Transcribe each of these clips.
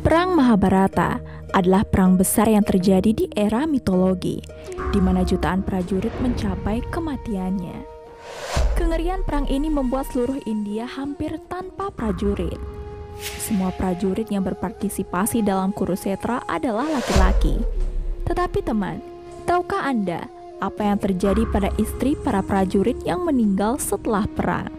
Perang Mahabharata adalah perang besar yang terjadi di era mitologi, di mana jutaan prajurit mencapai kematiannya. Kengerian perang ini membuat seluruh India hampir tanpa prajurit. Semua prajurit yang berpartisipasi dalam Kurukshetra adalah laki-laki. Tetapi teman, tahukah Anda apa yang terjadi pada istri para prajurit yang meninggal setelah perang?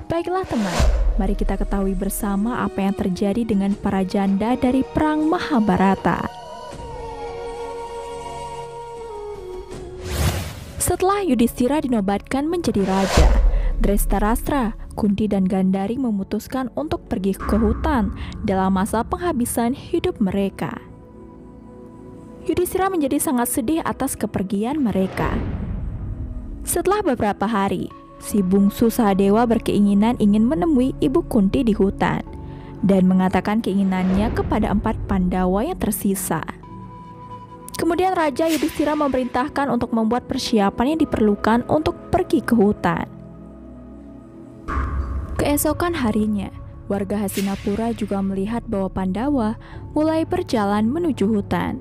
Baiklah teman, mari kita ketahui bersama apa yang terjadi dengan para janda dari perang Mahabharata. Setelah Yudhishthira dinobatkan menjadi raja, Drestarstra, Kunti dan Gandhari memutuskan untuk pergi ke hutan dalam masa penghabisan hidup mereka. Yudhishthira menjadi sangat sedih atas kepergian mereka. Setelah beberapa hari, si bungsu Sahadewa berkeinginan ingin menemui ibu Kunti di hutan dan mengatakan keinginannya kepada 4 Pandawa yang tersisa. Kemudian Raja Yudhishthira memerintahkan untuk membuat persiapan yang diperlukan untuk pergi ke hutan. Keesokan harinya, warga Hastinapura juga melihat bahwa Pandawa mulai berjalan menuju hutan.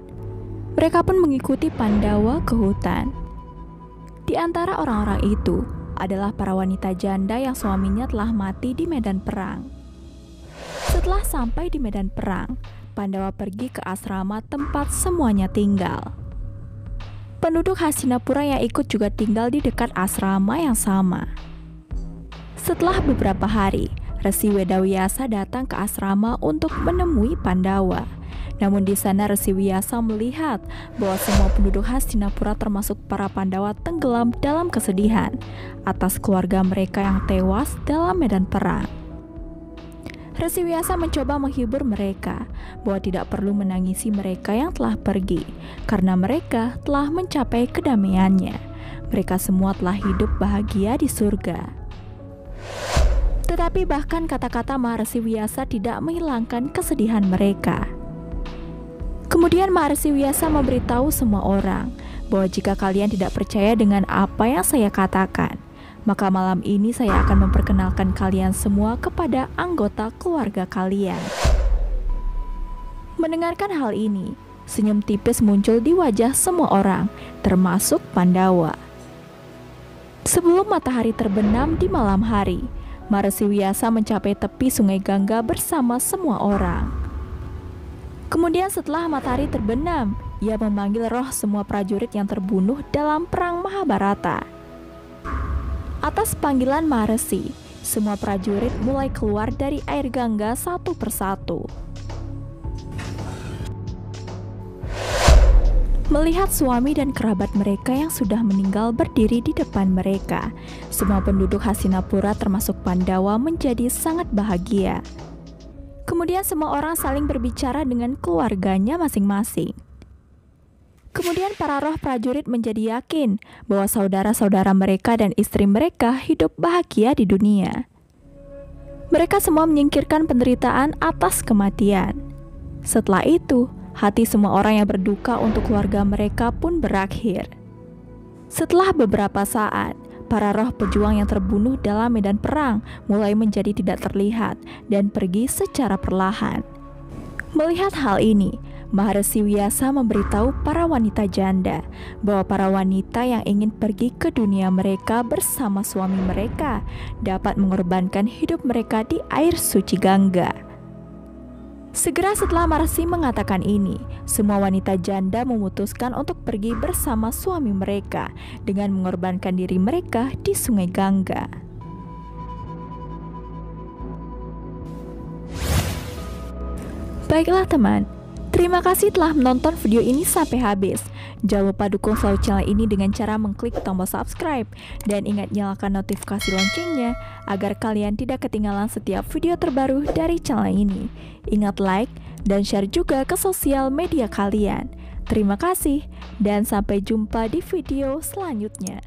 Mereka pun mengikuti Pandawa ke hutan. Di antara orang-orang itu adalah para wanita janda yang suaminya telah mati di medan perang. Setelah sampai di medan perang, Pandawa pergi ke asrama tempat semuanya tinggal. Penduduk Hastinapura yang ikut juga tinggal di dekat asrama yang sama. Setelah beberapa hari, Resi Wedawyasa datang ke asrama untuk menemui Pandawa. Namun di sana Resi Wyasa melihat bahwa semua penduduk Hastinapura termasuk para Pandawa tenggelam dalam kesedihan atas keluarga mereka yang tewas dalam medan perang. Resi Wyasa mencoba menghibur mereka bahwa tidak perlu menangisi mereka yang telah pergi karena mereka telah mencapai kedamaiannya. Mereka semua telah hidup bahagia di surga. Tetapi bahkan kata-kata Maharsi Wyasa tidak menghilangkan kesedihan mereka. Kemudian Maharsi Wyasa memberitahu semua orang bahwa jika kalian tidak percaya dengan apa yang saya katakan, maka malam ini saya akan memperkenalkan kalian semua kepada anggota keluarga kalian. Mendengarkan hal ini, senyum tipis muncul di wajah semua orang, termasuk Pandawa. Sebelum matahari terbenam di malam hari, Maharsi Wyasa mencapai tepi sungai Gangga bersama semua orang. Kemudian setelah matahari terbenam, ia memanggil roh semua prajurit yang terbunuh dalam perang Mahabharata. Atas panggilan Maharsi, semua prajurit mulai keluar dari air Gangga satu persatu. Melihat suami dan kerabat mereka yang sudah meninggal berdiri di depan mereka, semua penduduk Hastinapura termasuk Pandawa menjadi sangat bahagia. Kemudian semua orang saling berbicara dengan keluarganya masing-masing. Kemudian para roh prajurit menjadi yakin bahwa saudara-saudara mereka dan istri mereka hidup bahagia di dunia. Mereka semua menyingkirkan penderitaan atas kematian. Setelah itu, hati semua orang yang berduka untuk keluarga mereka pun berakhir. Setelah beberapa saat, para roh pejuang yang terbunuh dalam medan perang mulai menjadi tidak terlihat dan pergi secara perlahan. Melihat hal ini, Maharsi Wyasa memberitahu para wanita janda bahwa para wanita yang ingin pergi ke dunia mereka bersama suami mereka dapat mengorbankan hidup mereka di air suci Gangga. Segera setelah Maharsi mengatakan ini, semua wanita janda memutuskan untuk pergi bersama suami mereka dengan mengorbankan diri mereka di sungai Gangga. Baiklah teman, terima kasih telah menonton video ini sampai habis. Jangan lupa dukung selalu channel ini dengan cara mengklik tombol subscribe dan ingat nyalakan notifikasi loncengnya agar kalian tidak ketinggalan setiap video terbaru dari channel ini. Ingat like dan share juga ke sosial media kalian. Terima kasih dan sampai jumpa di video selanjutnya.